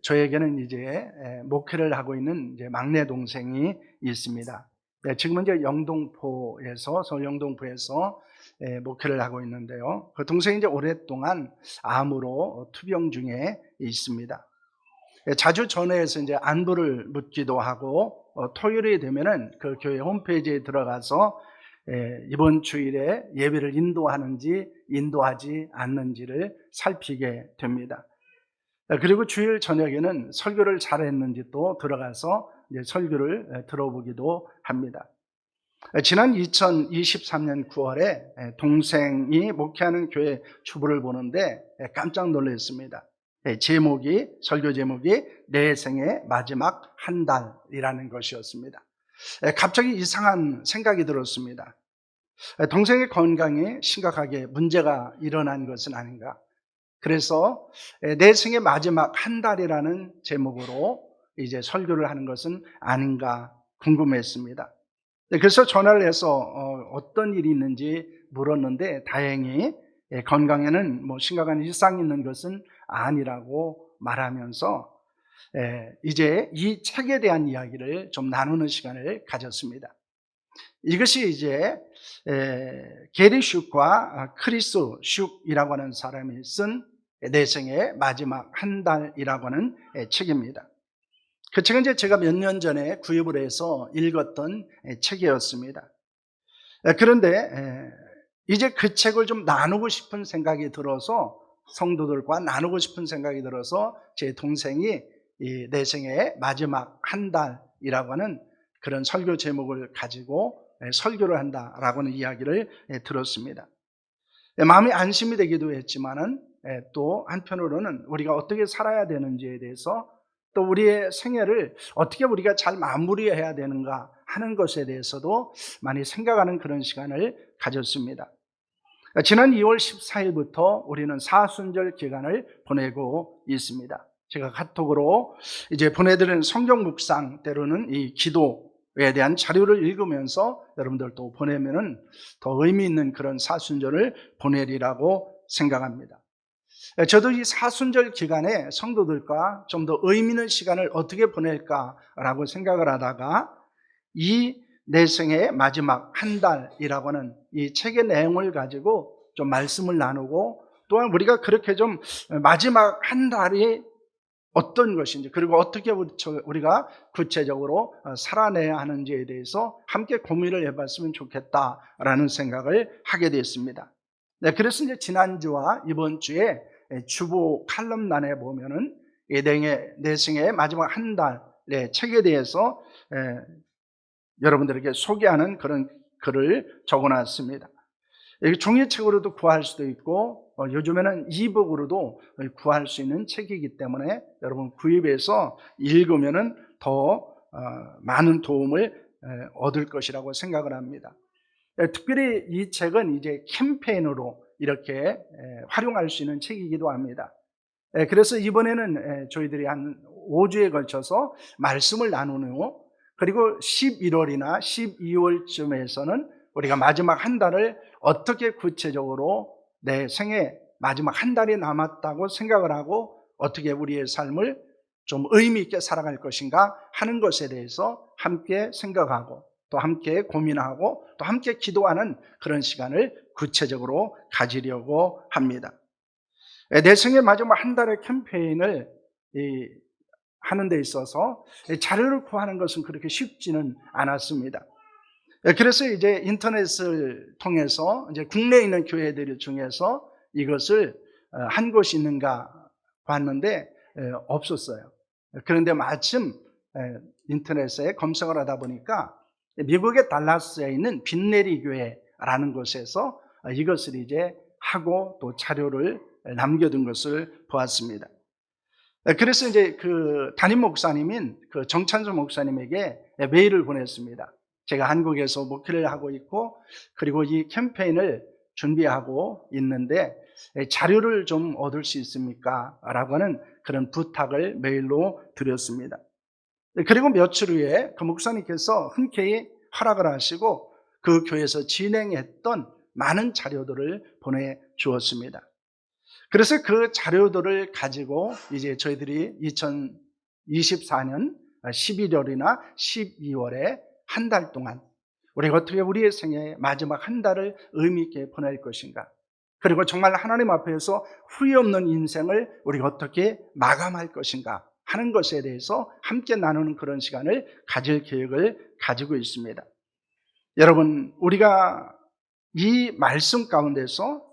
저에게는 이제 목회를 하고 있는 이제 막내 동생이 있습니다. 지금은 이제 영동포에서, 서울 영동포에서 목회를 하고 있는데요. 그 동생이 이제 오랫동안 암으로 투병 중에 있습니다. 자주 전화해서 이제 안부를 묻기도 하고, 토요일이 되면은 그 교회 홈페이지에 들어가서 이번 주일에 예배를 인도하는지 인도하지 않는지를 살피게 됩니다. 그리고 주일 저녁에는 설교를 잘했는지 또 들어가서 이제 설교를 들어보기도 합니다. 지난 2023년 9월에 동생이 목회하는 교회 주보를 보는데 깜짝 놀랐습니다. 설교 제목이 내 생의 마지막 한 달이라는 것이었습니다. 갑자기 이상한 생각이 들었습니다. 동생의 건강에 심각하게 문제가 일어난 것은 아닌가. 그래서 내 생의 마지막 한 달이라는 제목으로 이제 설교를 하는 것은 아닌가 궁금했습니다. 그래서 전화를 해서 어떤 일이 있는지 물었는데 다행히 건강에는 뭐 심각한 이상이 있는 것은 아니라고 말하면서 이제 이 책에 대한 이야기를 좀 나누는 시간을 가졌습니다. 이것이 이제 게리 슈크와 크리스 슈크이라고 하는 사람이 쓴 내 생의 마지막 한 달이라고 하는 책입니다. 그 책은 이제 제가 몇 년 전에 구입을 해서 읽었던 책이었습니다. 그런데 이제 그 책을 좀 나누고 싶은 생각이 들어서, 성도들과 나누고 싶은 생각이 들어서 제 동생이 이 내 생의 마지막 한 달이라고 하는 그런 설교 제목을 가지고 설교를 한다라고 하는 이야기를 들었습니다. 마음이 안심이 되기도 했지만은 또 한편으로는 우리가 어떻게 살아야 되는지에 대해서, 또 우리의 생애를 어떻게 우리가 잘 마무리해야 되는가 하는 것에 대해서도 많이 생각하는 그런 시간을 가졌습니다. 지난 2월 14일부터 우리는 사순절 기간을 보내고 있습니다. 제가 카톡으로 이제 보내드리는 성경 묵상, 때로는 이 기도에 대한 자료를 읽으면서 여러분들도 보내면은 더 의미 있는 그런 사순절을 보내리라고 생각합니다. 저도 이 사순절 기간에 성도들과 좀 더 의미 있는 시간을 어떻게 보낼까라고 생각을 하다가 이 내 생의 마지막 한 달이라고 하는 이 책의 내용을 가지고 좀 말씀을 나누고, 또한 우리가 그렇게 좀 마지막 한 달이 어떤 것인지, 그리고 어떻게 우리가 구체적으로 살아내야 하는지에 대해서 함께 고민을 해봤으면 좋겠다라는 생각을 하게 됐습니다. 네, 그래서 이제 지난주와 이번 주에 주보 칼럼란에 보면은 내 생의 마지막 한 달의 책에 대해서 여러분들에게 소개하는 그런 글을 적어놨습니다. 종이책으로도 구할 수도 있고 요즘에는 이북으로도 구할 수 있는 책이기 때문에 여러분 구입해서 읽으면은 더 많은 도움을 얻을 것이라고 생각을 합니다. 특별히 이 책은 이제 캠페인으로 이렇게 활용할 수 있는 책이기도 합니다. 그래서 이번에는 저희들이 한 5주에 걸쳐서 말씀을 나누는 후, 그리고 11월이나 12월쯤에서는 우리가 마지막 한 달을 어떻게 구체적으로 내 생에 마지막 한 달이 남았다고 생각을 하고 어떻게 우리의 삶을 좀 의미 있게 살아갈 것인가 하는 것에 대해서 함께 생각하고 또 함께 고민하고 또 함께 기도하는 그런 시간을 구체적으로 가지려고 합니다. 내 생의 마지막 한 달의 캠페인을 하는 데 있어서 자료를 구하는 것은 그렇게 쉽지는 않았습니다. 그래서 이제 인터넷을 통해서 이제 국내에 있는 교회들 중에서 이것을 한 곳이 있는가 봤는데 없었어요. 그런데 마침 인터넷에 검색을 하다 보니까 미국의 달라스에 있는 빈네리 교회라는 곳에서 이것을 이제 하고 또 자료를 남겨둔 것을 보았습니다. 그래서 이제 그 담임 목사님인 그 정찬수 목사님에게 메일을 보냈습니다. 제가 한국에서 목회를 하고 있고, 그리고 이 캠페인을 준비하고 있는데 자료를 좀 얻을 수 있습니까? 라고 하는 그런 부탁을 메일로 드렸습니다. 그리고 며칠 후에 그 목사님께서 흔쾌히 허락을 하시고 그 교회에서 진행했던 많은 자료들을 보내주었습니다. 그래서 그 자료들을 가지고 이제 저희들이 2024년 11월이나 12월에 한 달 동안 우리가 어떻게 우리의 생애의 마지막 한 달을 의미 있게 보낼 것인가, 그리고 정말 하나님 앞에서 후회 없는 인생을 우리가 어떻게 마감할 것인가 하는 것에 대해서 함께 나누는 그런 시간을 가질 계획을 가지고 있습니다. 여러분, 우리가 이 말씀 가운데서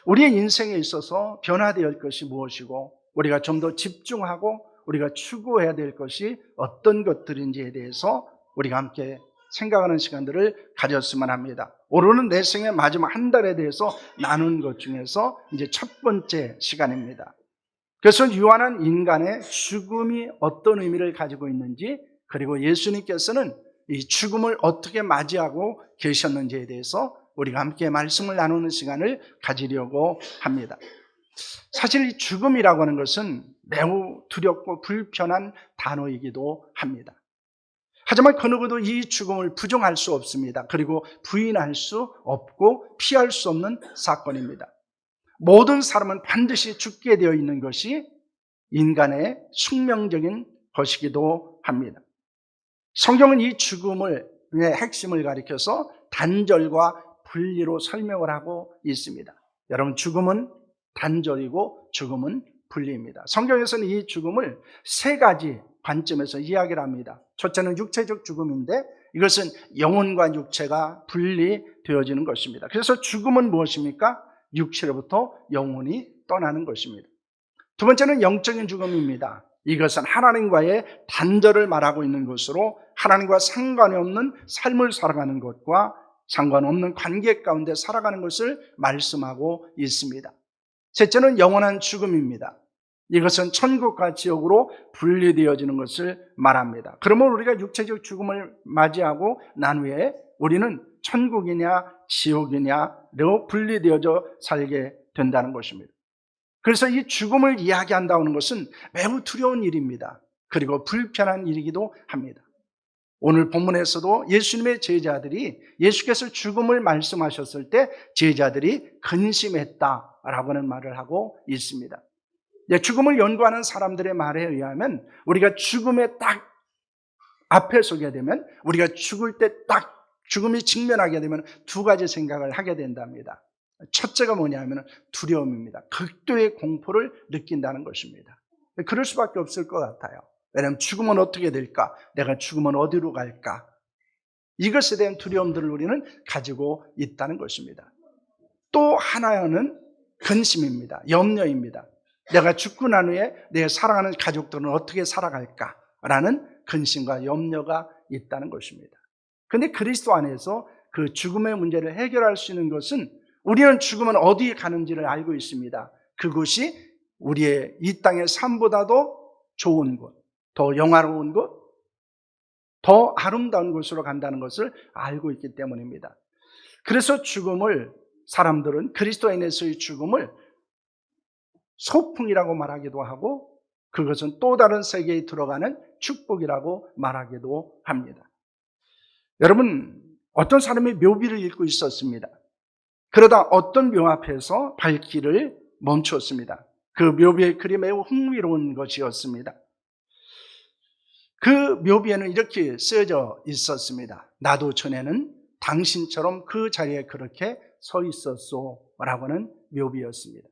우리의 인생에 있어서 변화되어야 할 것이 무엇이고 우리가 좀 더 집중하고 우리가 추구해야 될 것이 어떤 것들인지에 대해서 우리가 함께 생각하는 시간들을 가졌으면 합니다. 오늘은 내 생의 마지막 한 달에 대해서 나눈 것 중에서 이제 첫 번째 시간입니다. 그래서 유한한 인간의 죽음이 어떤 의미를 가지고 있는지, 그리고 예수님께서는 이 죽음을 어떻게 맞이하고 계셨는지에 대해서 우리가 함께 말씀을 나누는 시간을 가지려고 합니다. 사실 이 죽음이라고 하는 것은 매우 두렵고 불편한 단어이기도 합니다. 하지만 그 누구도 이 죽음을 부정할 수 없습니다. 그리고 부인할 수 없고 피할 수 없는 사건입니다. 모든 사람은 반드시 죽게 되어 있는 것이 인간의 숙명적인 것이기도 합니다. 성경은 이 죽음의 핵심을 가리켜서 단절과 분리로 설명을 하고 있습니다. 여러분, 죽음은 단절이고 죽음은 분리입니다. 성경에서는 이 죽음을 세 가지 관점에서 이야기를 합니다. 첫째는 육체적 죽음인데 이것은 영혼과 육체가 분리되어지는 것입니다. 그래서 죽음은 무엇입니까? 육체로부터 영혼이 떠나는 것입니다. 두 번째는 영적인 죽음입니다. 이것은 하나님과의 단절을 말하고 있는 것으로 하나님과 상관이 없는 삶을 살아가는 것과 상관없는 관계 가운데 살아가는 것을 말씀하고 있습니다. 셋째는 영원한 죽음입니다. 이것은 천국과 지옥으로 분리되어지는 것을 말합니다. 그러면 우리가 육체적 죽음을 맞이하고 난 후에 우리는 천국이냐 지옥이냐로 분리되어져 살게 된다는 것입니다. 그래서 이 죽음을 이야기한다는 것은 매우 두려운 일입니다. 그리고 불편한 일이기도 합니다. 오늘 본문에서도 예수님의 제자들이 예수께서 죽음을 말씀하셨을 때 제자들이 근심했다라고 하는 말을 하고 있습니다. 죽음을 연구하는 사람들의 말에 의하면 우리가 죽음에 딱 앞에 서게 되면, 우리가 죽을 때 딱 죽음이 직면하게 되면 두 가지 생각을 하게 된답니다. 첫째가 뭐냐면 두려움입니다. 극도의 공포를 느낀다는 것입니다. 그럴 수밖에 없을 것 같아요. 왜냐하면 죽으면 어떻게 될까? 내가 죽으면 어디로 갈까? 이것에 대한 두려움들을 우리는 가지고 있다는 것입니다. 또 하나는 근심입니다. 염려입니다. 내가 죽고 난 후에 내 사랑하는 가족들은 어떻게 살아갈까라는 근심과 염려가 있다는 것입니다. 그런데 그리스도 안에서 그 죽음의 문제를 해결할 수 있는 것은, 우리는 죽으면 어디에 가는지를 알고 있습니다. 그곳이 우리의 이 땅의 삶보다도 좋은 곳, 더 영화로운 곳, 더 아름다운 곳으로 간다는 것을 알고 있기 때문입니다. 그래서 죽음을, 사람들은 그리스도인에서의 죽음을 소풍이라고 말하기도 하고 그것은 또 다른 세계에 들어가는 축복이라고 말하기도 합니다. 여러분, 어떤 사람이 묘비를 읽고 있었습니다. 그러다 어떤 묘 앞에서 발길을 멈췄습니다. 그 묘비의 글이 매우 흥미로운 것이었습니다. 그 묘비에는 이렇게 쓰여져 있었습니다. 나도 전에는 당신처럼 그 자리에 그렇게 서 있었소 라고 하는 묘비였습니다.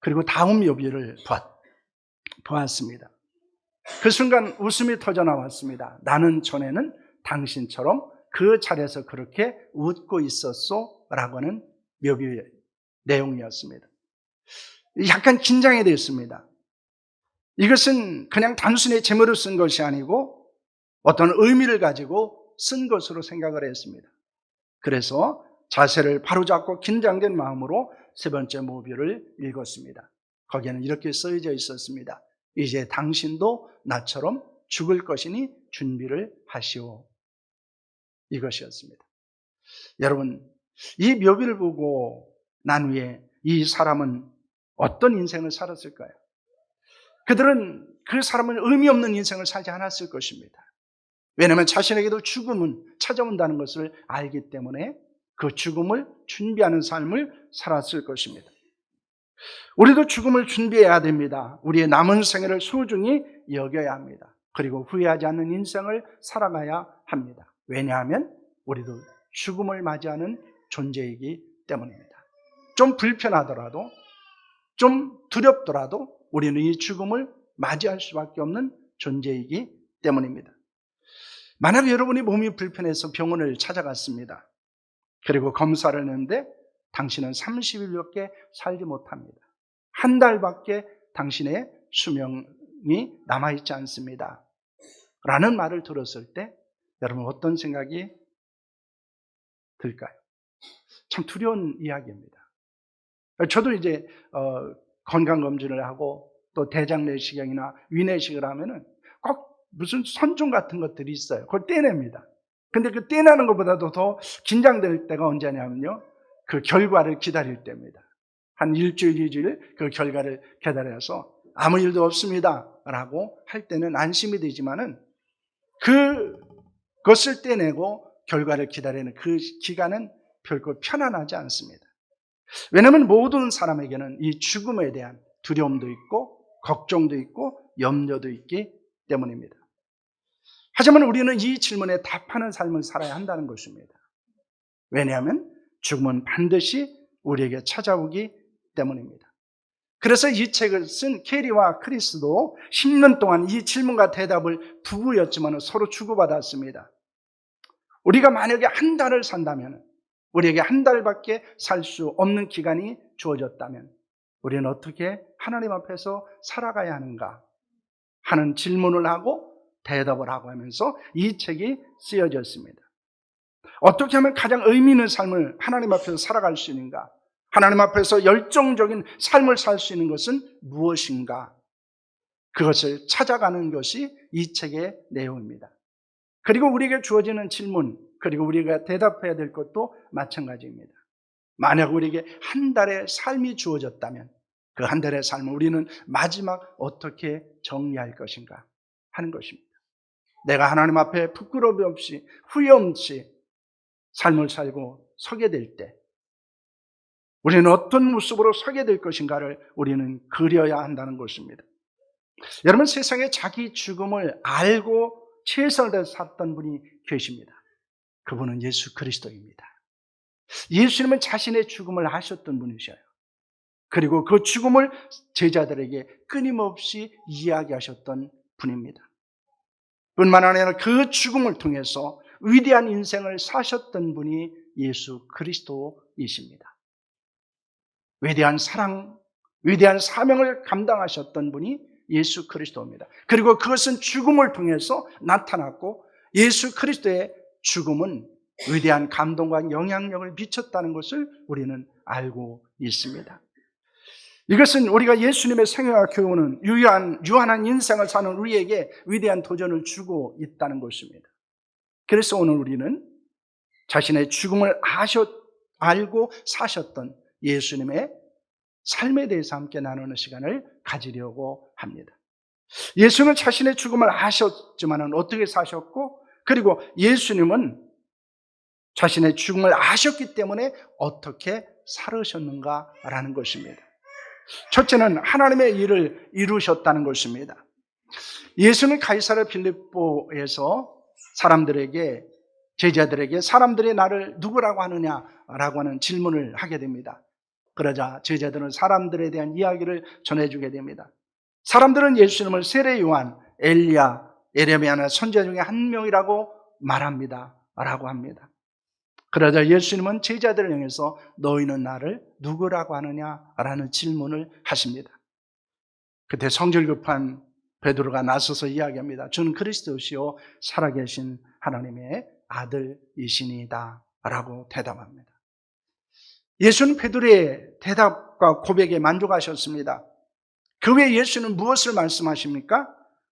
그리고 다음 묘비를 보았습니다. 그 순간 웃음이 터져 나왔습니다. 나는 전에는 당신처럼 그 자리에서 그렇게 웃고 있었소 라고 하는 묘비의 내용이었습니다. 약간 긴장이 됐습니다. 이것은 그냥 단순히 제목을 쓴 것이 아니고 어떤 의미를 가지고 쓴 것으로 생각을 했습니다. 그래서 자세를 바로잡고 긴장된 마음으로 세 번째 묘비를 읽었습니다. 거기에는 이렇게 써져 있었습니다. 이제 당신도 나처럼 죽을 것이니 준비를 하시오. 이것이었습니다. 여러분, 이 묘비를 보고 난 후에 이 사람은 어떤 인생을 살았을까요? 그들은 그 사람은 의미 없는 인생을 살지 않았을 것입니다. 왜냐하면 자신에게도 죽음은 찾아온다는 것을 알기 때문에 그 죽음을 준비하는 삶을 살았을 것입니다. 우리도 죽음을 준비해야 됩니다. 우리의 남은 생애를 소중히 여겨야 합니다. 그리고 후회하지 않는 인생을 살아가야 합니다. 왜냐하면 우리도 죽음을 맞이하는 존재이기 때문입니다. 좀 불편하더라도, 좀 두렵더라도 우리는 이 죽음을 맞이할 수밖에 없는 존재이기 때문입니다. 만약 여러분이 몸이 불편해서 병원을 찾아갔습니다. 그리고 검사를 했는데 당신은 30일밖에 살지 못합니다. 한 달밖에 당신의 수명이 남아있지 않습니다. 라는 말을 들었을 때 여러분 어떤 생각이 들까요? 참 두려운 이야기입니다. 저도 이제 건강검진을 하고 또 대장내시경이나 위내식을 하면은 꼭 무슨 선종 같은 것들이 있어요. 그걸 떼냅니다. 근데 그 떼내는 것보다도 더 긴장될 때가 언제냐면요, 그 결과를 기다릴 때입니다. 한 일주일, 2주일 그 결과를 기다려서 아무 일도 없습니다 라고 할 때는 안심이 되지만은 그것을 떼내고 결과를 기다리는 그 기간은 결코 편안하지 않습니다. 왜냐하면 모든 사람에게는 이 죽음에 대한 두려움도 있고 걱정도 있고 염려도 있기 때문입니다. 하지만 우리는 이 질문에 답하는 삶을 살아야 한다는 것입니다. 왜냐하면 죽음은 반드시 우리에게 찾아오기 때문입니다. 그래서 이 책을 쓴 캐리와 크리스도 10년 동안 이 질문과 대답을 부부였지만 서로 주고받았습니다. 우리가 만약에 한 달을 산다면, 우리에게 한 달밖에 살 수 없는 기간이 주어졌다면 우리는 어떻게 하나님 앞에서 살아가야 하는가 하는 질문을 하고 대답을 하고 하면서 이 책이 쓰여졌습니다. 어떻게 하면 가장 의미 있는 삶을 하나님 앞에서 살아갈 수 있는가? 하나님 앞에서 열정적인 삶을 살 수 있는 것은 무엇인가? 그것을 찾아가는 것이 이 책의 내용입니다. 그리고 우리에게 주어지는 질문, 그리고 우리가 대답해야 될 것도 마찬가지입니다. 만약 우리에게 한 달의 삶이 주어졌다면 그 한 달의 삶을 우리는 마지막 어떻게 정리할 것인가 하는 것입니다. 내가 하나님 앞에 부끄러움 없이 후회 없이 삶을 살고 서게 될 때 우리는 어떤 모습으로 서게 될 것인가를 우리는 그려야 한다는 것입니다. 여러분, 세상에 자기 죽음을 알고 최선을 다해서 살았던 분이 계십니다. 그분은 예수 그리스도입니다. 예수님은 자신의 죽음을 아셨던 분이셔요. 그리고 그 죽음을 제자들에게 끊임없이 이야기하셨던 분입니다. 뿐만 아니라 그 죽음을 통해서 위대한 인생을 사셨던 분이 예수 그리스도이십니다. 위대한 사랑, 위대한 사명을 감당하셨던 분이 예수 그리스도입니다. 그리고 그것은 죽음을 통해서 나타났고 예수 그리스도의 죽음은 위대한 감동과 영향력을 미쳤다는 것을 우리는 알고 있습니다. 이것은 우리가 예수님의 생애와 교훈은 유한한 인생을 사는 우리에게 위대한 도전을 주고 있다는 것입니다. 그래서 오늘 우리는 자신의 죽음을 알고 사셨던 예수님의 삶에 대해서 함께 나누는 시간을 가지려고 합니다. 예수님은 자신의 죽음을 아셨지만 어떻게 사셨고, 그리고 예수님은 자신의 죽음을 아셨기 때문에 어떻게 살으셨는가라는 것입니다. 첫째는 하나님의 일을 이루셨다는 것입니다. 예수는 가이사랴 빌립보에서 제자들에게 사람들이 나를 누구라고 하느냐라고 하는 질문을 하게 됩니다. 그러자 제자들은 사람들에 대한 이야기를 전해주게 됩니다. 사람들은 예수님을 세례 요한, 엘리야, 예레미야나 선지자 중에 한 명이라고 말합니다. 라고 합니다. 그러자 예수님은 제자들을 향해서 너희는 나를 누구라고 하느냐라는 질문을 하십니다. 그때 성질 급한 베드로가 나서서 이야기합니다. 저는 그리스도시요 살아계신 하나님의 아들이시니이다 라고 대답합니다. 예수는 베드로의 대답과 고백에 만족하셨습니다. 그 외에 예수는 무엇을 말씀하십니까?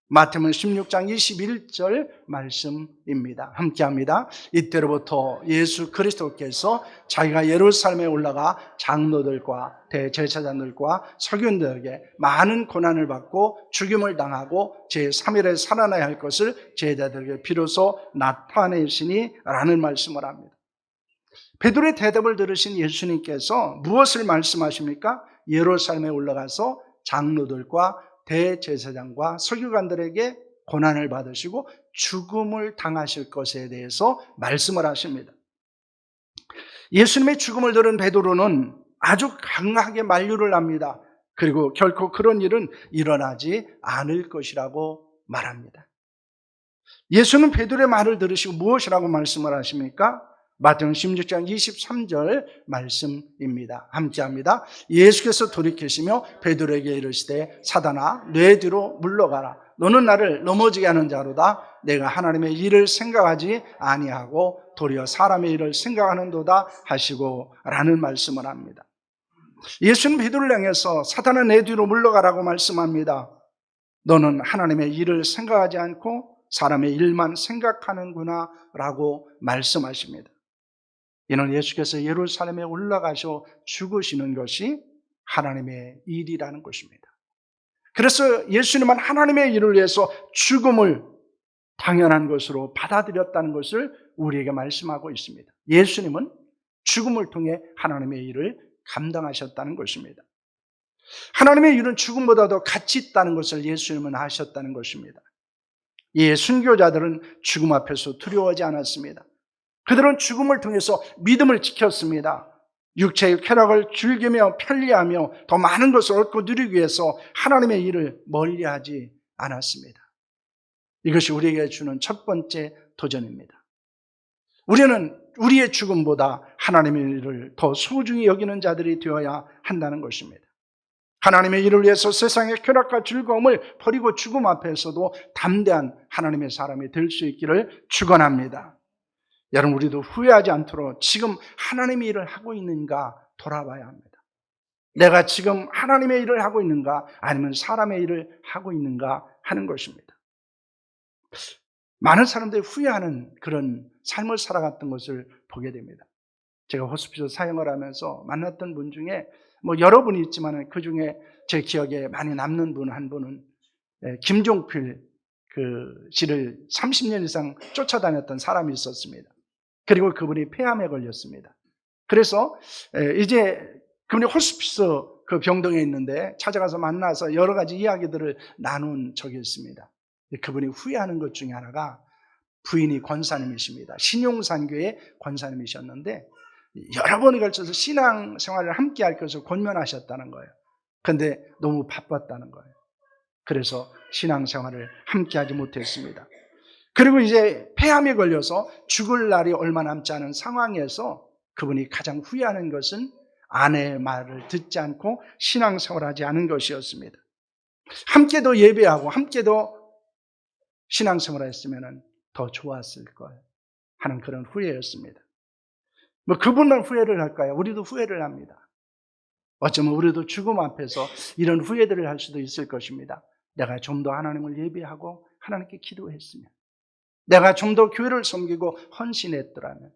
마태복음 16장 21절 말씀입니다. 함께합니다. 이때로부터 예수 그리스도께서 자기가 예루살렘에 올라가 장로들과 대제사장들과 서기관들에게 많은 고난을 받고 죽임을 당하고 제3일에 살아나야 할 것을 제자들에게 비로소 나타내시니 라는 말씀을 합니다. 베드로의 대답을 들으신 예수님께서 무엇을 말씀하십니까? 예루살렘에 올라가서 장로들과 대제사장과 서기관들에게 고난을 받으시고 죽음을 당하실 것에 대해서 말씀을 하십니다. 예수님의 죽음을 들은 베드로는 아주 강하게 만류를 합니다. 그리고 결코 그런 일은 일어나지 않을 것이라고 말합니다. 예수는 베드로의 말을 들으시고 무엇이라고 말씀을 하십니까? 마태복음 16장 23절 말씀입니다. 함께합니다. 예수께서 돌이키시며 베드로에게 이르시되 사단아 내 뒤로 물러가라. 너는 나를 넘어지게 하는 자로다. 내가 하나님의 일을 생각하지 아니하고 도리어 사람의 일을 생각하는도다 하시고 라는 말씀을 합니다. 예수는 베드로를 향해서 사단아 내 뒤로 물러가라고 말씀합니다. 너는 하나님의 일을 생각하지 않고 사람의 일만 생각하는구나 라고 말씀하십니다. 이는 예수께서 예루살렘에 올라가셔 죽으시는 것이 하나님의 일이라는 것입니다. 그래서 예수님은 하나님의 일을 위해서 죽음을 당연한 것으로 받아들였다는 것을 우리에게 말씀하고 있습니다. 예수님은 죽음을 통해 하나님의 일을 감당하셨다는 것입니다. 하나님의 일은 죽음보다도 가치 있다는 것을 예수님은 아셨다는 것입니다. 이 순교자들은 죽음 앞에서 두려워하지 않았습니다. 그들은 죽음을 통해서 믿음을 지켰습니다. 육체의 쾌락을 즐기며 편리하며 더 많은 것을 얻고 누리기 위해서 하나님의 일을 멀리하지 않았습니다. 이것이 우리에게 주는 첫 번째 도전입니다. 우리는 우리의 죽음보다 하나님의 일을 더 소중히 여기는 자들이 되어야 한다는 것입니다. 하나님의 일을 위해서 세상의 쾌락과 즐거움을 버리고 죽음 앞에서도 담대한 하나님의 사람이 될 수 있기를 축원합니다. 여러분, 우리도 후회하지 않도록 지금 하나님의 일을 하고 있는가 돌아봐야 합니다. 내가 지금 하나님의 일을 하고 있는가 아니면 사람의 일을 하고 있는가 하는 것입니다. 많은 사람들이 후회하는 그런 삶을 살아갔던 것을 보게 됩니다. 제가 호스피스 사역을 하면서 만났던 분 중에 여러 분이 있지만 그 중에 제 기억에 많이 남는 분 한 분은 김종필 씨를 30년 이상 쫓아다녔던 사람이 있었습니다. 그리고 그분이 폐암에 걸렸습니다. 그래서 이제 그분이 호스피스 그 병동에 있는데 찾아가서 만나서 여러 가지 이야기들을 나눈 적이 있습니다. 그분이 후회하는 것 중에 하나가 부인이 권사님이십니다. 신용산교의 권사님이셨는데 여러 번에 걸쳐서 신앙생활을 함께 할 것을 권면하셨다는 거예요. 그런데 너무 바빴다는 거예요. 그래서 신앙생활을 함께 하지 못했습니다. 그리고 이제 폐암에 걸려서 죽을 날이 얼마 남지 않은 상황에서 그분이 가장 후회하는 것은 아내의 말을 듣지 않고 신앙생활하지 않은 것이었습니다. 함께 더 예배하고 함께 더 신앙생활을 했으면 더 좋았을 거예요 하는 그런 후회였습니다. 그분만 후회를 할까요? 우리도 후회를 합니다. 어쩌면 우리도 죽음 앞에서 이런 후회들을 할 수도 있을 것입니다. 내가 좀 더 하나님을 예배하고 하나님께 기도했으면, 내가 좀 더 교회를 섬기고 헌신했더라면,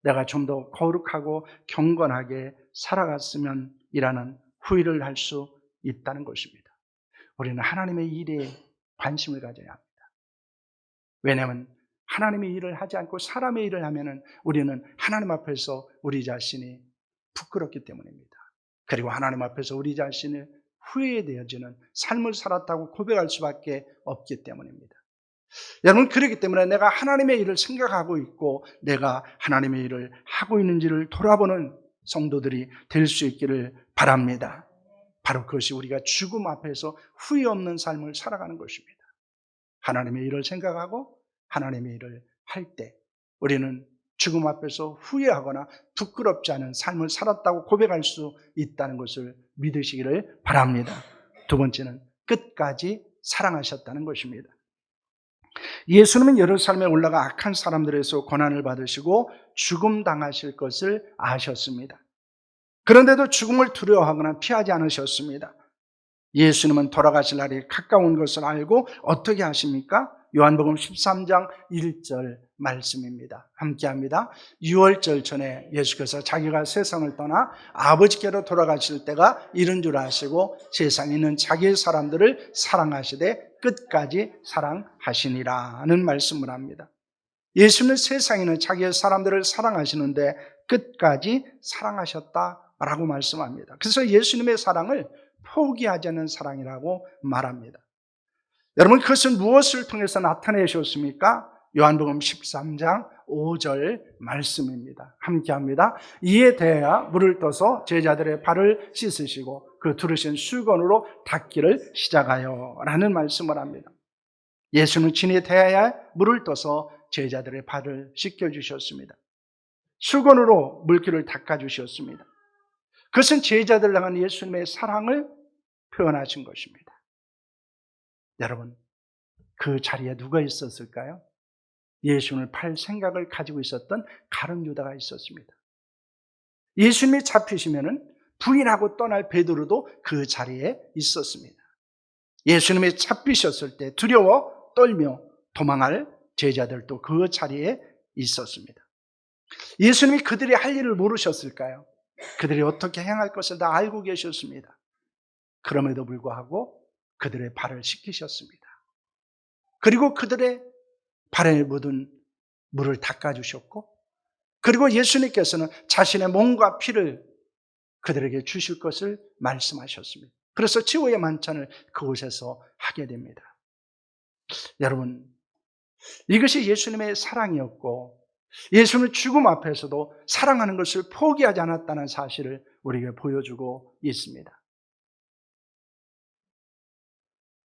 내가 좀 더 거룩하고 경건하게 살아갔으면 이라는 후회를 할 수 있다는 것입니다. 우리는 하나님의 일에 관심을 가져야 합니다. 왜냐하면 하나님의 일을 하지 않고 사람의 일을 하면 우리는 하나님 앞에서 우리 자신이 부끄럽기 때문입니다. 그리고 하나님 앞에서 우리 자신을 후회되어지는 삶을 살았다고 고백할 수밖에 없기 때문입니다. 여러분, 그렇기 때문에 내가 하나님의 일을 생각하고 있고 내가 하나님의 일을 하고 있는지를 돌아보는 성도들이 될 수 있기를 바랍니다. 바로 그것이 우리가 죽음 앞에서 후회 없는 삶을 살아가는 것입니다. 하나님의 일을 생각하고 하나님의 일을 할 때 우리는 죽음 앞에서 후회하거나 부끄럽지 않은 삶을 살았다고 고백할 수 있다는 것을 믿으시기를 바랍니다. 두 번째는 끝까지 사랑하셨다는 것입니다. 예수님은 예루살렘에 올라가 악한 사람들에서 고난을 받으시고 죽음 당하실 것을 아셨습니다. 그런데도 죽음을 두려워하거나 피하지 않으셨습니다. 예수님은 돌아가실 날이 가까운 것을 알고 어떻게 하십니까? 요한복음 13장 1절 말씀입니다. 함께합니다. 유월절 전에 예수께서 자기가 세상을 떠나 아버지께로 돌아가실 때가 이른 줄 아시고 세상에 있는 자기의 사람들을 사랑하시되 끝까지 사랑하시니라는 말씀을 합니다. 예수는 세상에 있는 자기의 사람들을 사랑하시는데 끝까지 사랑하셨다 라고 말씀합니다. 그래서 예수님의 사랑을 포기하지 않는 사랑이라고 말합니다. 여러분, 그것은 무엇을 통해서 나타내셨습니까? 요한복음 13장 5절 말씀입니다. 함께 합니다. 이에 대하여 물을 떠서 제자들의 발을 씻으시고 그 두르신 수건으로 닦기를 시작하여 라는 말씀을 합니다. 예수는 진에 대하여 물을 떠서 제자들의 발을 씻겨주셨습니다. 수건으로 물기를 닦아주셨습니다. 그것은 제자들 향한 예수님의 사랑을 표현하신 것입니다. 여러분, 그 자리에 누가 있었을까요? 예수님을 팔 생각을 가지고 있었던 가룟 유다가 있었습니다. 예수님이 잡히시면은 부인하고 떠날 베드로도 그 자리에 있었습니다. 예수님이 잡히셨을 때 두려워 떨며 도망할 제자들도 그 자리에 있었습니다. 예수님이 그들이 할 일을 모르셨을까요? 그들이 어떻게 행할 것을 다 알고 계셨습니다. 그럼에도 불구하고 그들의 발을 씻기셨습니다. 그리고 그들의 발에 묻은 물을 닦아주셨고, 그리고 예수님께서는 자신의 몸과 피를 그들에게 주실 것을 말씀하셨습니다. 그래서 치유의 만찬을 그곳에서 하게 됩니다. 여러분, 이것이 예수님의 사랑이었고, 예수님은 죽음 앞에서도 사랑하는 것을 포기하지 않았다는 사실을 우리에게 보여주고 있습니다.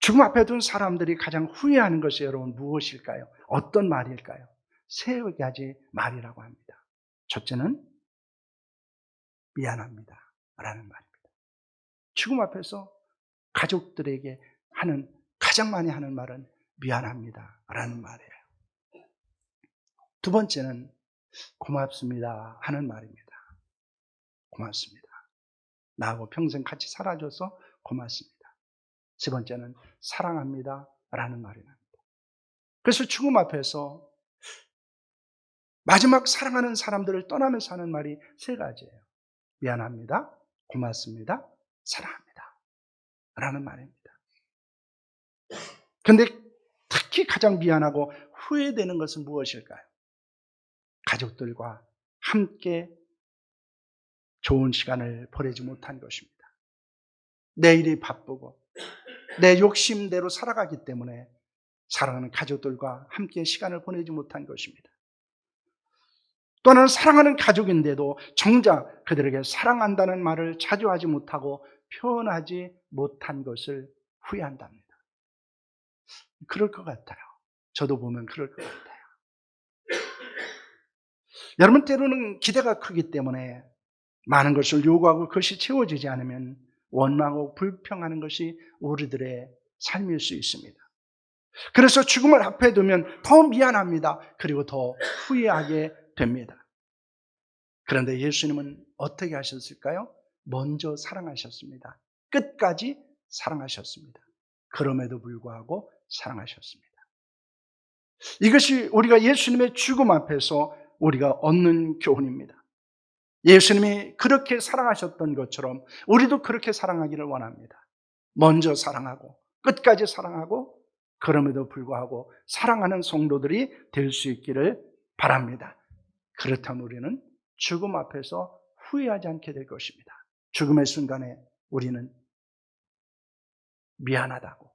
죽음 앞에 둔 사람들이 가장 후회하는 것이 여러분 무엇일까요? 어떤 말일까요? 세 가지 말이라고 합니다. 첫째는 미안합니다 라는 말입니다. 죽음 앞에서 가족들에게 가장 많이 하는 말은 미안합니다 라는 말이에요. 두 번째는 고맙습니다 하는 말입니다. 고맙습니다. 나하고 평생 같이 살아줘서 고맙습니다. 세 번째는 사랑합니다 라는 말이 납니다. 그래서 죽음 앞에서 마지막 사랑하는 사람들을 떠나면서 하는 말이 세 가지예요. 미안합니다, 고맙습니다, 사랑합니다 라는 말입니다. 그런데 특히 가장 미안하고 후회되는 것은 무엇일까요? 가족들과 함께 좋은 시간을 보내지 못한 것입니다. 내 일이 바쁘고 내 욕심대로 살아가기 때문에 사랑하는 가족들과 함께 시간을 보내지 못한 것입니다. 또 하나는 사랑하는 가족인데도 정작 그들에게 사랑한다는 말을 자주 하지 못하고 표현하지 못한 것을 후회한답니다. 그럴 것 같아요. 저도 보면 그럴 것 같아요. 여러분, 때로는 기대가 크기 때문에 많은 것을 요구하고 그것이 채워지지 않으면 원망하고 불평하는 것이 우리들의 삶일 수 있습니다. 그래서 죽음을 앞에 두면 더 미안합니다. 그리고 더 후회하게 됩니다. 그런데 예수님은 어떻게 하셨을까요? 먼저 사랑하셨습니다. 끝까지 사랑하셨습니다. 그럼에도 불구하고 사랑하셨습니다. 이것이 우리가 예수님의 죽음 앞에서 우리가 얻는 교훈입니다. 예수님이 그렇게 사랑하셨던 것처럼 우리도 그렇게 사랑하기를 원합니다. 먼저 사랑하고 끝까지 사랑하고 그럼에도 불구하고 사랑하는 성도들이 될 수 있기를 바랍니다. 그렇다면 우리는 죽음 앞에서 후회하지 않게 될 것입니다. 죽음의 순간에 우리는 미안하다고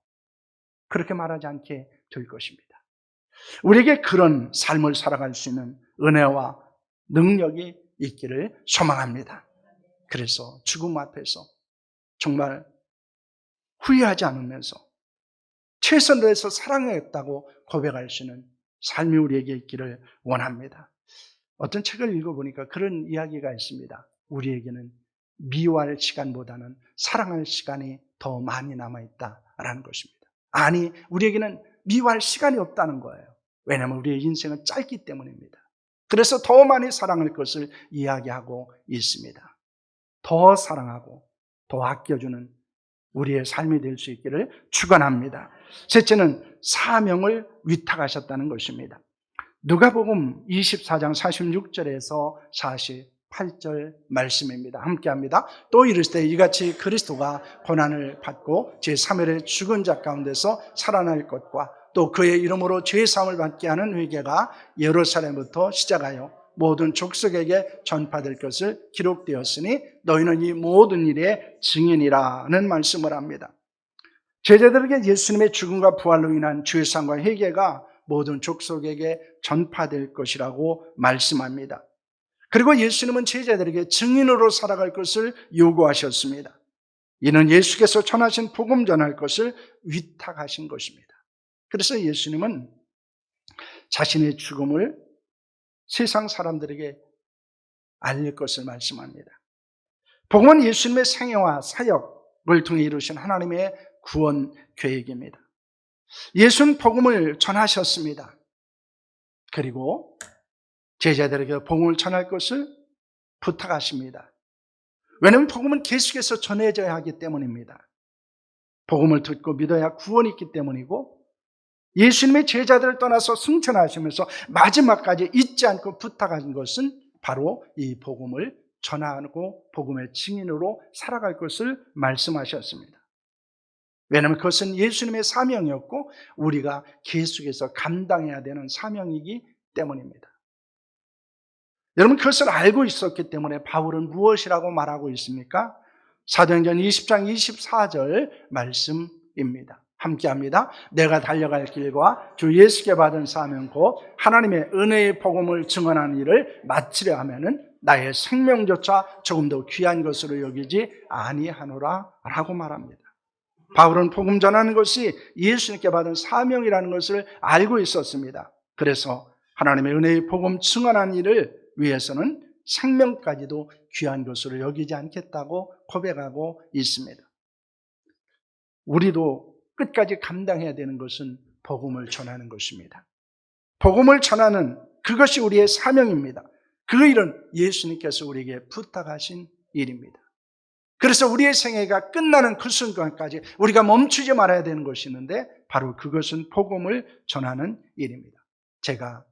그렇게 말하지 않게 될 것입니다. 우리에게 그런 삶을 살아갈 수 있는 은혜와 능력이 있기를 소망합니다. 그래서 죽음 앞에서 정말 후회하지 않으면서 최선을 다해서 사랑했다고 고백할 수 있는 삶이 우리에게 있기를 원합니다. 어떤 책을 읽어보니까 그런 이야기가 있습니다. 우리에게는 미워할 시간보다는 사랑할 시간이 더 많이 남아있다라는 것입니다. 아니, 우리에게는 미워할 시간이 없다는 거예요. 왜냐하면 우리의 인생은 짧기 때문입니다. 그래서 더 많이 사랑할 것을 이야기하고 있습니다. 더 사랑하고 더 아껴주는 우리의 삶이 될 수 있기를 축원합니다. 셋째는 사명을 위탁하셨다는 것입니다. 누가복음 24장 46절에서 48절 말씀입니다. 함께합니다. 또 이르시되 이같이 그리스도가 고난을 받고 제3일에 죽은 자 가운데서 살아날 것과 또 그의 이름으로 죄사함을 받게 하는 회개가 예루살렘부터 시작하여 모든 족속에게 전파될 것을 기록되었으니 너희는 이 모든 일의 증인이라는 말씀을 합니다. 제자들에게 예수님의 죽음과 부활로 인한 죄상과 회개가 모든 족속에게 전파될 것이라고 말씀합니다. 그리고 예수님은 제자들에게 증인으로 살아갈 것을 요구하셨습니다. 이는 예수께서 전하신 복음 전할 것을 위탁하신 것입니다. 그래서 예수님은 자신의 죽음을 세상 사람들에게 알릴 것을 말씀합니다. 복음은 예수님의 생애와 사역을 통해 이루신 하나님의 구원 계획입니다. 예수는 복음을 전하셨습니다. 그리고 제자들에게 복음을 전할 것을 부탁하십니다. 왜냐하면 복음은 계속해서 전해져야 하기 때문입니다. 복음을 듣고 믿어야 구원이 있기 때문이고, 예수님의 제자들을 떠나서 승천하시면서 마지막까지 잊지 않고 부탁하신 것은 바로 이 복음을 전하고 복음의 증인으로 살아갈 것을 말씀하셨습니다. 왜냐하면 그것은 예수님의 사명이었고 우리가 계속해서 감당해야 되는 사명이기 때문입니다. 여러분, 그것을 알고 있었기 때문에 바울은 무엇이라고 말하고 있습니까? 사도행전 20장 24절 말씀입니다. 함께합니다. 내가 달려갈 길과 주 예수께 받은 사명 곧 하나님의 은혜의 복음을 증언하는 일을 마치려 하면은 나의 생명조차 조금 더 귀한 것으로 여기지 아니하노라 라고 말합니다. 바울은 복음 전하는 것이 예수님께 받은 사명이라는 것을 알고 있었습니다. 그래서 하나님의 은혜의 복음 증언하는 일을 위해서는 생명까지도 귀한 것으로 여기지 않겠다고 고백하고 있습니다. 우리도 끝까지 감당해야 되는 것은 복음을 전하는 것입니다. 복음을 전하는 그것이 우리의 사명입니다. 그 일은 예수님께서 우리에게 부탁하신 일입니다. 그래서 우리의 생애가 끝나는 그 순간까지 우리가 멈추지 말아야 되는 것이 있는데 바로 그것은 복음을 전하는 일입니다. 제가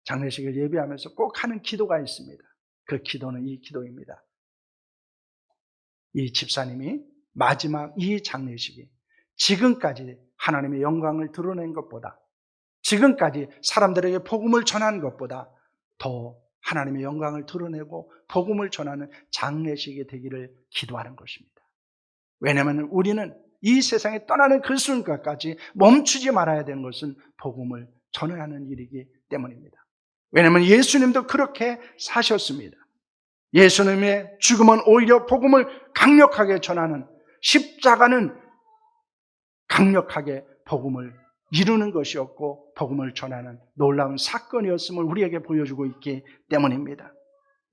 장례식을 예비하면서 꼭 하는 기도가 있습니다. 그 기도는 이 기도입니다. 이 집사님이 마지막 이 장례식이 지금까지 하나님의 영광을 드러낸 것보다, 지금까지 사람들에게 복음을 전한 것보다 더 하나님의 영광을 드러내고 복음을 전하는 장례식이 되기를 기도하는 것입니다. 왜냐하면 우리는 이 세상에 떠나는 그 순간까지 멈추지 말아야 되는 것은 복음을 전해야 하는 일이기 때문입니다. 왜냐하면 예수님도 그렇게 사셨습니다. 예수님의 죽음은 오히려 복음을 강력하게 전하는, 십자가는 강력하게 복음을 이루는 것이었고 복음을 전하는 놀라운 사건이었음을 우리에게 보여주고 있기 때문입니다.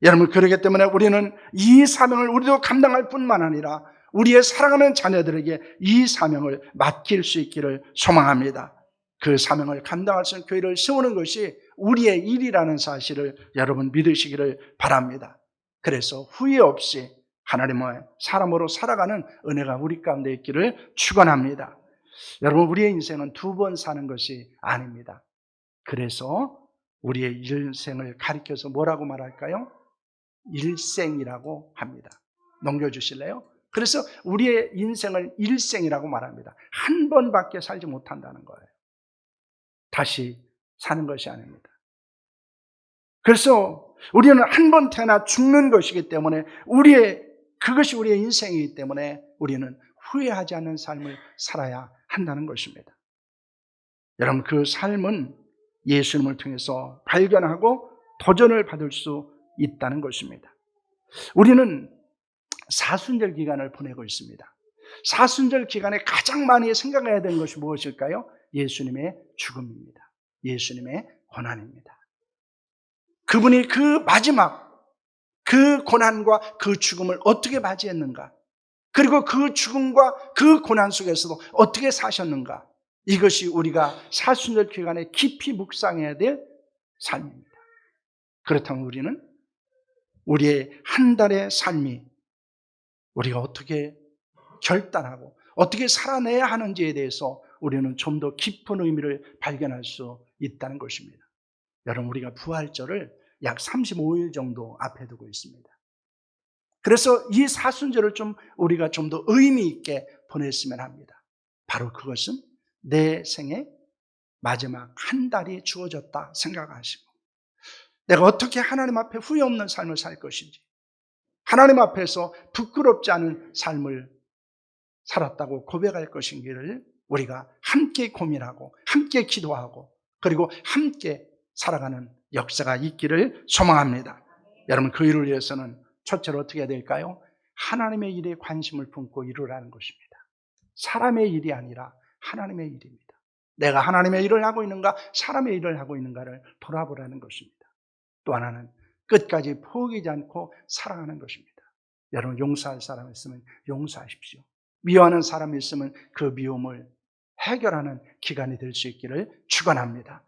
여러분, 그렇기 때문에 우리는 이 사명을 우리도 감당할 뿐만 아니라 우리의 사랑하는 자녀들에게 이 사명을 맡길 수 있기를 소망합니다. 그 사명을 감당할 수 있는 교회를 세우는 것이 우리의 일이라는 사실을 여러분 믿으시기를 바랍니다. 그래서 후회 없이 하나님의 사람으로 살아가는 은혜가 우리 가운데 있기를 축원합니다. 여러분, 우리의 인생은 두 번 사는 것이 아닙니다. 그래서 우리의 인생을 가리켜서 뭐라고 말할까요? 일생이라고 합니다. 넘겨주실래요? 그래서 우리의 인생을 일생이라고 말합니다. 한 번밖에 살지 못한다는 거예요. 다시 사는 것이 아닙니다. 그래서 우리는 한 번 태어나 죽는 것이기 때문에 그것이 우리의 인생이기 때문에 우리는 후회하지 않는 삶을 살아야 한다는 것입니다. 여러분, 그 삶은 예수님을 통해서 발견하고 도전을 받을 수 있다는 것입니다. 우리는 사순절 기간을 보내고 있습니다. 사순절 기간에 가장 많이 생각해야 되는 것이 무엇일까요? 예수님의 죽음입니다. 예수님의 고난입니다. 그분이 그 마지막 그 고난과 그 죽음을 어떻게 맞이했는가, 그리고 그 죽음과 그 고난 속에서도 어떻게 사셨는가, 이것이 우리가 사순절 기간에 깊이 묵상해야 될 삶입니다. 그렇다면 우리는 우리의 한 달의 삶이 우리가 어떻게 결단하고 어떻게 살아내야 하는지에 대해서 우리는 좀 더 깊은 의미를 발견할 수 있다는 것입니다. 여러분, 우리가 부활절을 약 35일 정도 앞에 두고 있습니다. 그래서 이 사순절을 우리가 좀 더 의미 있게 보냈으면 합니다. 바로 그것은 내 생에 마지막 한 달이 주어졌다 생각하시고, 내가 어떻게 하나님 앞에 후회 없는 삶을 살 것인지, 하나님 앞에서 부끄럽지 않은 삶을 살았다고 고백할 것인지를 우리가 함께 고민하고 함께 기도하고 그리고 함께 살아가는 역사가 있기를 소망합니다. 여러분, 그 일을 위해서는 첫째로 어떻게 해야 될까요? 하나님의 일에 관심을 품고 이루라는 것입니다. 사람의 일이 아니라 하나님의 일입니다. 내가 하나님의 일을 하고 있는가, 사람의 일을 하고 있는가를 돌아보라는 것입니다. 또 하나는 끝까지 포기하지 않고 사랑하는 것입니다. 여러분, 용서할 사람이 있으면 용서하십시오. 미워하는 사람이 있으면 그 미움을 해결하는 기간이 될 수 있기를 축원합니다.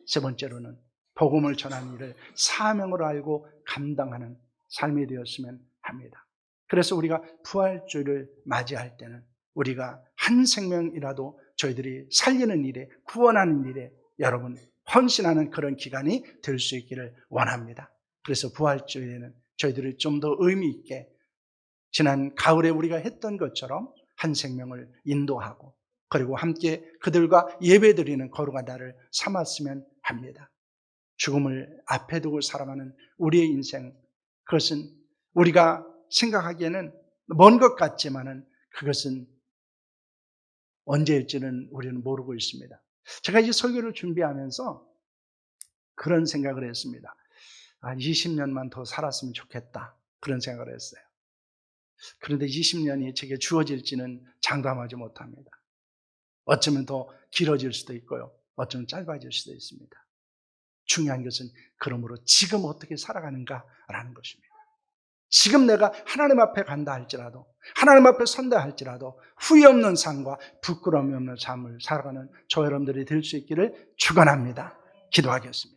세 번째로는 복음을 전하는 일을 사명으로 알고 감당하는 삶이 되었으면 합니다. 그래서 우리가 부활주일을 맞이할 때는 우리가 한 생명이라도 저희들이 살리는 일에, 구원하는 일에 여러분 헌신하는 그런 기간이 될 수 있기를 원합니다. 그래서 부활주일에는 저희들이 좀 더 의미 있게 지난 가을에 우리가 했던 것처럼 한 생명을 인도하고 그리고 함께 그들과 예배드리는 거룩한 날을 삼았으면 합니다. 죽음을 앞에 두고 살아가는 우리의 인생, 그것은 우리가 생각하기에는 먼 것 같지만은 그것은 언제일지는 우리는 모르고 있습니다. 제가 이 설교를 준비하면서 그런 생각을 했습니다. 20년만 더 살았으면 좋겠다, 그런 생각을 했어요. 그런데 20년이 제게 주어질지는 장담하지 못합니다. 어쩌면 더 길어질 수도 있고요, 어쩌면 짧아질 수도 있습니다. 중요한 것은 그러므로 지금 어떻게 살아가는가라는 것입니다. 지금 내가 하나님 앞에 간다 할지라도, 하나님 앞에 선다 할지라도 후회 없는 삶과 부끄러움이 없는 삶을 살아가는 저 여러분들이 될 수 있기를 축원합니다. 기도하겠습니다.